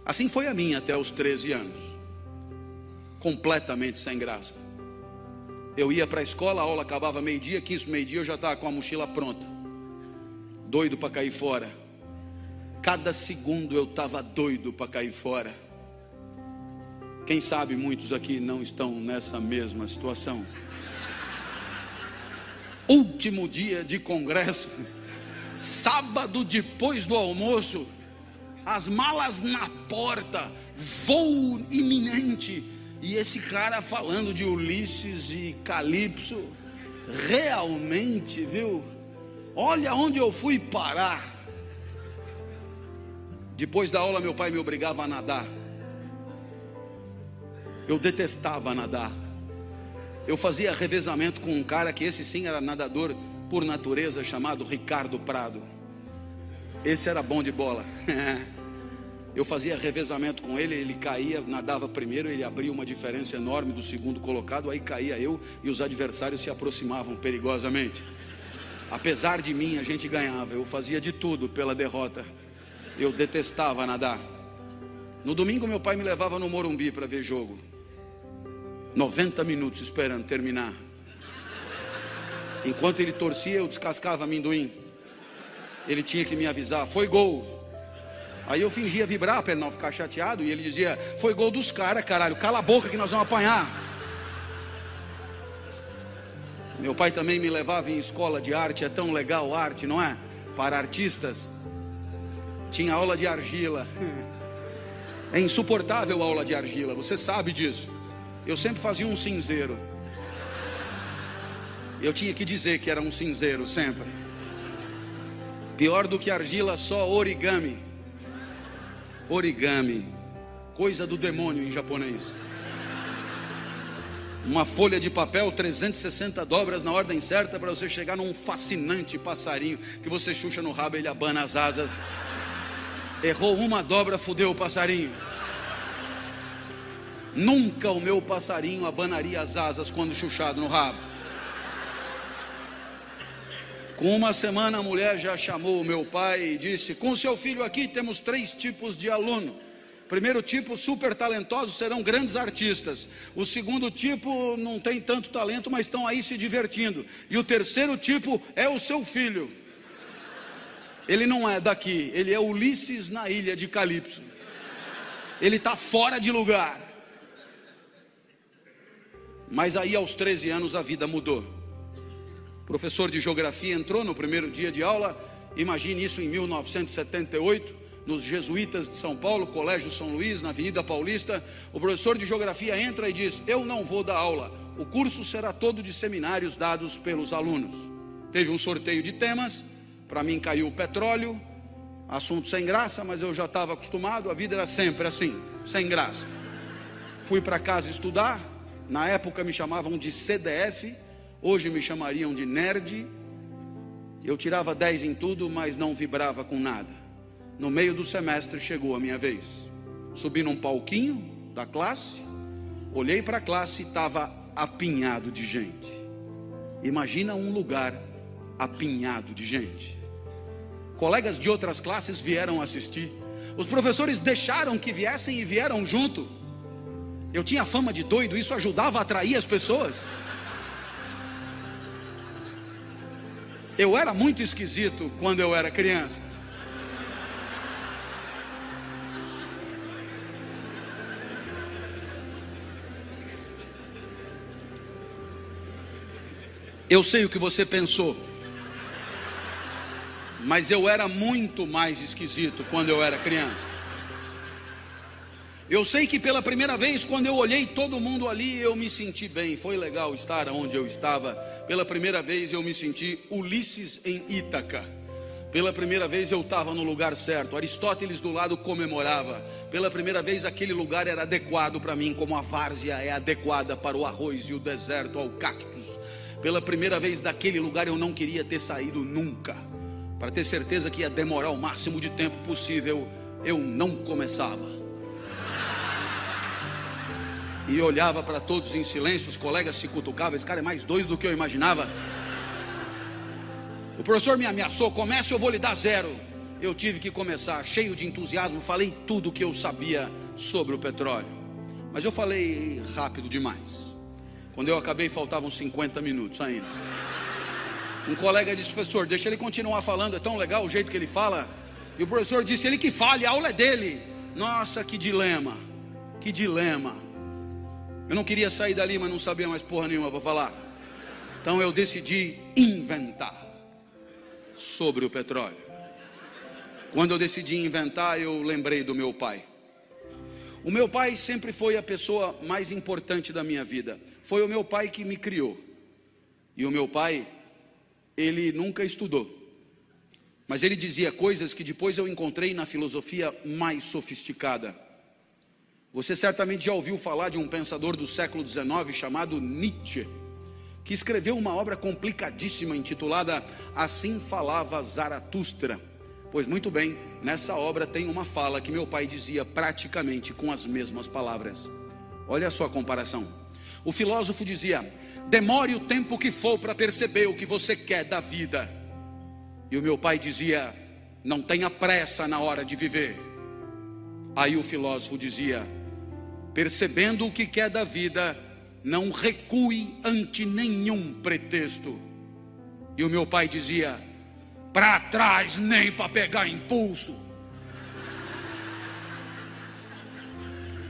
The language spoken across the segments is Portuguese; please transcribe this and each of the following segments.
Assim foi a minha até os 13 anos, completamente sem graça. Eu ia para a escola, a aula acabava meio-dia, 15 para meio-dia, eu já estava com a mochila pronta, doido para cair fora. Cada segundo eu estava doido para cair fora. Quem sabe muitos aqui não estão nessa mesma situação. Último dia de congresso, sábado depois do almoço, as malas na porta, voo iminente, e esse cara falando de Ulisses e Calipso. Realmente, viu? Olha onde eu fui parar. Depois da aula meu pai me obrigava a nadar. Eu detestava nadar. Eu fazia revezamento com um cara que esse sim era nadador por natureza, chamado Ricardo Prado. Esse era bom de bola. Eu fazia revezamento com ele, ele caía, nadava primeiro, ele abria uma diferença enorme do segundo colocado, aí caía eu e os adversários se aproximavam perigosamente. Apesar de mim, a gente ganhava. Eu fazia de tudo pela derrota. Eu detestava nadar. No domingo meu pai me levava no Morumbi para ver jogo. 90 minutos esperando terminar. Enquanto ele torcia, eu descascava amendoim. Ele tinha que me avisar: foi gol. Aí eu fingia vibrar para ele não ficar chateado, e ele dizia: foi gol dos caras, caralho, cala a boca que nós vamos apanhar. Meu pai também me levava em escola de arte. É tão legal arte, não é? Para artistas. Tinha aula de argila. É insuportável a aula de argila, você sabe disso. Eu sempre fazia um cinzeiro. Eu tinha que dizer que era um cinzeiro sempre. Pior do que argila, só origami. Origami, coisa do demônio em japonês. Uma folha de papel, 360 dobras na ordem certa, para você chegar num fascinante passarinho que você chucha no rabo e ele abana as asas. Errou uma dobra, fudeu o passarinho. Nunca o meu passarinho abanaria as asas quando chuchado no rabo. Com uma semana a mulher já chamou o meu pai e disse: com seu filho aqui temos 3 tipos de aluno. Primeiro tipo, super talentosos, serão grandes artistas. O segundo tipo, não tem tanto talento, mas estão aí se divertindo. E o terceiro tipo é o seu filho. Ele não é daqui, ele é Ulisses na ilha de Calipso. Ele está fora de lugar. Mas aí aos 13 anos a vida mudou. O professor de geografia entrou no primeiro dia de aula. Imagine isso em 1978, nos Jesuítas de São Paulo, Colégio São Luís, na Avenida Paulista. O professor de geografia entra e diz: eu não vou dar aula, o curso será todo de seminários dados pelos alunos. Teve um sorteio de temas. Para mim caiu o petróleo, assunto sem graça, mas eu já estava acostumado. A vida era sempre assim, sem graça. Fui para casa estudar. Na época me chamavam de CDF, hoje me chamariam de nerd. Eu tirava 10 em tudo, mas não vibrava com nada. No meio do semestre chegou a minha vez. Subi num palquinho da classe, olhei para a classe e estava apinhado de gente. Imagina um lugar apinhado de gente. Colegas de outras classes vieram assistir. Os professores deixaram que viessem e vieram junto. Eu tinha fama de doido, isso ajudava a atrair as pessoas. Eu era muito esquisito quando eu era criança. Eu sei o que você pensou, mas eu era muito mais esquisito quando eu era criança. Eu sei que pela primeira vez, quando eu olhei todo mundo ali, eu me senti bem. Foi legal estar onde eu estava. Pela primeira vez eu me senti Ulisses em Ítaca. Pela primeira vez eu estava no lugar certo. Aristóteles do lado comemorava. Pela primeira vez aquele lugar era adequado para mim, como a várzea é adequada para o arroz e o deserto ao cactus. Pela primeira vez daquele lugar eu não queria ter saído nunca. Para ter certeza que ia demorar o máximo de tempo possível, eu não começava. E olhava para todos em silêncio. Os colegas se cutucavam. Esse cara é mais doido do que eu imaginava. O professor me ameaçou: comece, eu vou lhe dar 0. eu tive que começar cheio de entusiasmo, falei tudo o que eu sabia sobre o petróleo, mas eu falei rápido demais. Quando eu acabei, faltavam 50 minutos ainda. Um colega disse: professor, deixa ele continuar falando, é tão legal o jeito que ele fala. E o professor disse: ele que fale, a aula é dele. Nossa, que dilema, que dilema. Eu não queria sair dali, mas não sabia mais porra nenhuma para falar. Então eu decidi inventar sobre o petróleo. Quando eu decidi inventar, eu lembrei do meu pai. O meu pai sempre foi a pessoa mais importante da minha vida. Foi o meu pai que me criou. E o meu pai, ele nunca estudou, mas ele dizia coisas que depois eu encontrei na filosofia mais sofisticada. Você certamente já ouviu falar de um pensador do século XIX chamado Nietzsche, que escreveu uma obra complicadíssima intitulada Assim Falava Zaratustra. Pois muito bem, nessa obra tem uma fala que meu pai dizia praticamente com as mesmas palavras. Olha só a comparação. O filósofo dizia: demore o tempo que for para perceber o que você quer da vida. E o meu pai dizia: não tenha pressa na hora de viver. Aí o filósofo dizia: percebendo o que quer da vida, não recue ante nenhum pretexto. E o meu pai dizia: para trás nem para pegar impulso.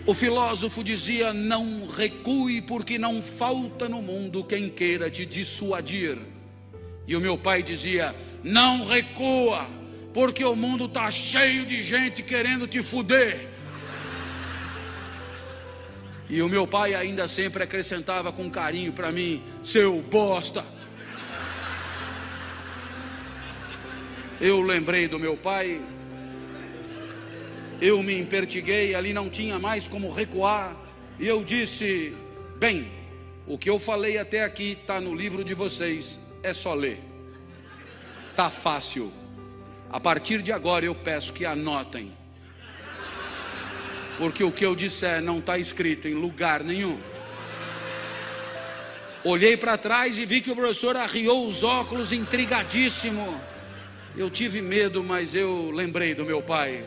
O filósofo dizia: não recue, porque não falta no mundo quem queira te dissuadir. E o meu pai dizia: não recua, porque o mundo está cheio de gente querendo te fuder. E o meu pai ainda sempre acrescentava com carinho para mim: seu bosta. Eu lembrei do meu pai, eu me empertiguei, ali não tinha mais como recuar, e eu disse: bem, o que eu falei até aqui está no livro de vocês, é só ler, está fácil. A partir de agora eu peço que anotem, porque o que eu disser não está escrito em lugar nenhum. Olhei para trás e vi que o professor arriou os óculos intrigadíssimo. Eu tive medo, mas eu lembrei do meu pai.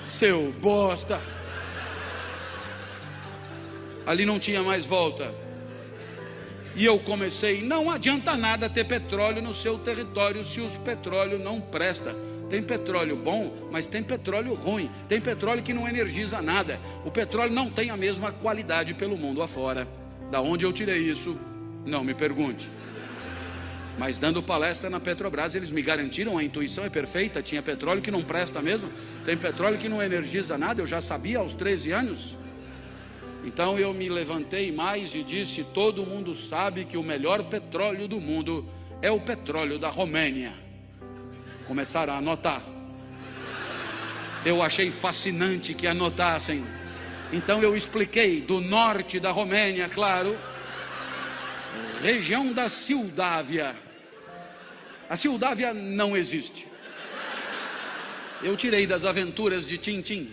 Seu bosta. Ali não tinha mais volta. E eu comecei: não adianta nada ter petróleo no seu território se o petróleo não presta. Tem petróleo bom, mas tem petróleo ruim. Tem petróleo que não energiza nada. O petróleo não tem a mesma qualidade pelo mundo afora. Da onde eu tirei isso, não me pergunte. Mas dando palestra na Petrobras, eles me garantiram: a intuição é perfeita, tinha petróleo que não presta mesmo, tem petróleo que não energiza nada. Eu já sabia aos 13 anos. Então eu me levantei mais e disse: todo mundo sabe que o melhor petróleo do mundo é o petróleo da Romênia. Começaram a anotar. Eu achei fascinante que anotassem. Então eu expliquei: do norte da Romênia, claro, região da Moldávia. A Moldávia não existe. Eu tirei das aventuras de Tintim.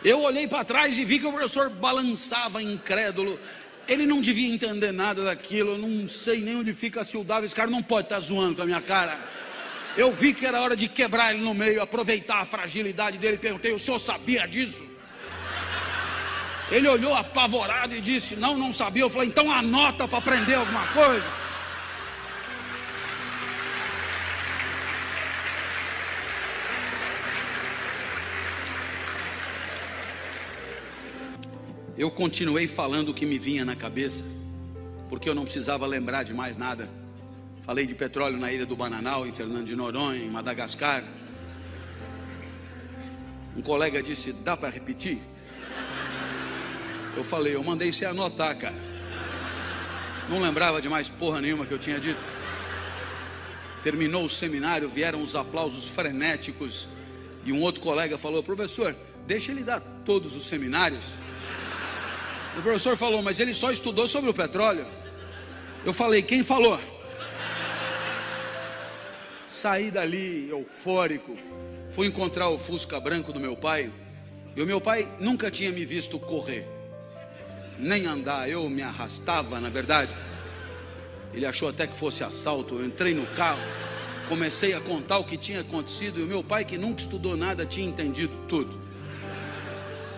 Eu olhei para trás e vi que o professor balançava incrédulo. Ele não devia entender nada daquilo. Eu não sei nem onde fica a Moldávia. Esse cara não pode estar zoando com a minha cara. Eu vi que era hora de quebrar ele no meio, aproveitar a fragilidade dele. Perguntei: o senhor sabia disso? Ele olhou apavorado e disse: não, não sabia. Eu falei: então anota para aprender alguma coisa. Eu continuei falando o que me vinha na cabeça, porque eu não precisava lembrar de mais nada. Falei de petróleo na Ilha do Bananal, em Fernando de Noronha, em Madagascar. Um colega disse: dá para repetir? Eu falei: eu mandei você anotar, cara. Não lembrava de mais porra nenhuma que eu tinha dito. Terminou o seminário, vieram os aplausos frenéticos. E um outro colega falou: professor, deixa ele dar todos os seminários. O professor falou: mas ele só estudou sobre o petróleo. Eu falei: quem falou? Saí dali eufórico. Fui encontrar o Fusca branco do meu pai. E o meu pai nunca tinha me visto correr, nem andar. Eu me arrastava, na verdade. Ele achou até que fosse assalto. Eu entrei no carro, Comecei a contar o que tinha acontecido, e o meu pai, que nunca estudou nada, tinha entendido tudo.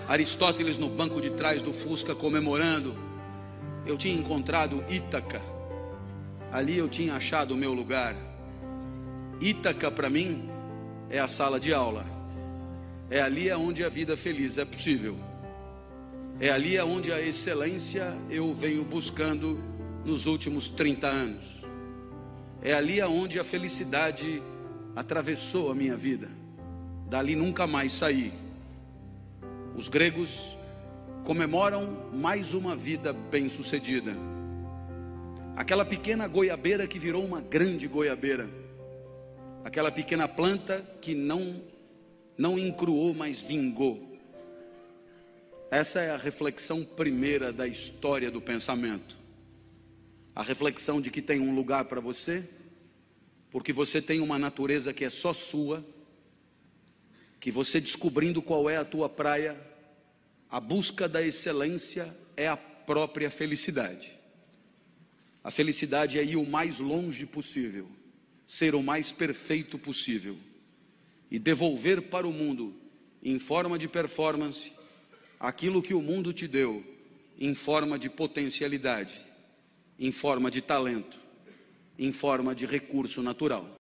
Aristóteles no banco de trás do Fusca comemorando. Eu tinha encontrado Ítaca. Ali eu tinha achado o meu lugar. Ítaca para mim é a sala de aula. É ali onde a vida feliz é possível. É ali onde a excelência eu venho buscando nos últimos 30 anos. É ali onde a felicidade atravessou a minha vida. Dali nunca mais saí. Os gregos comemoram mais uma vida bem-sucedida. Aquela pequena goiabeira que virou uma grande goiabeira. Aquela pequena planta que não encruou, mas vingou. Essa é a reflexão primeira da história do pensamento. A reflexão de que tem um lugar para você, porque você tem uma natureza que é só sua, que você descobrindo qual é a tua praia, a busca da excelência é a própria felicidade. A felicidade é ir o mais longe possível, ser o mais perfeito possível e devolver para o mundo, em forma de performance, aquilo que o mundo te deu, em forma de potencialidade, em forma de talento, em forma de recurso natural.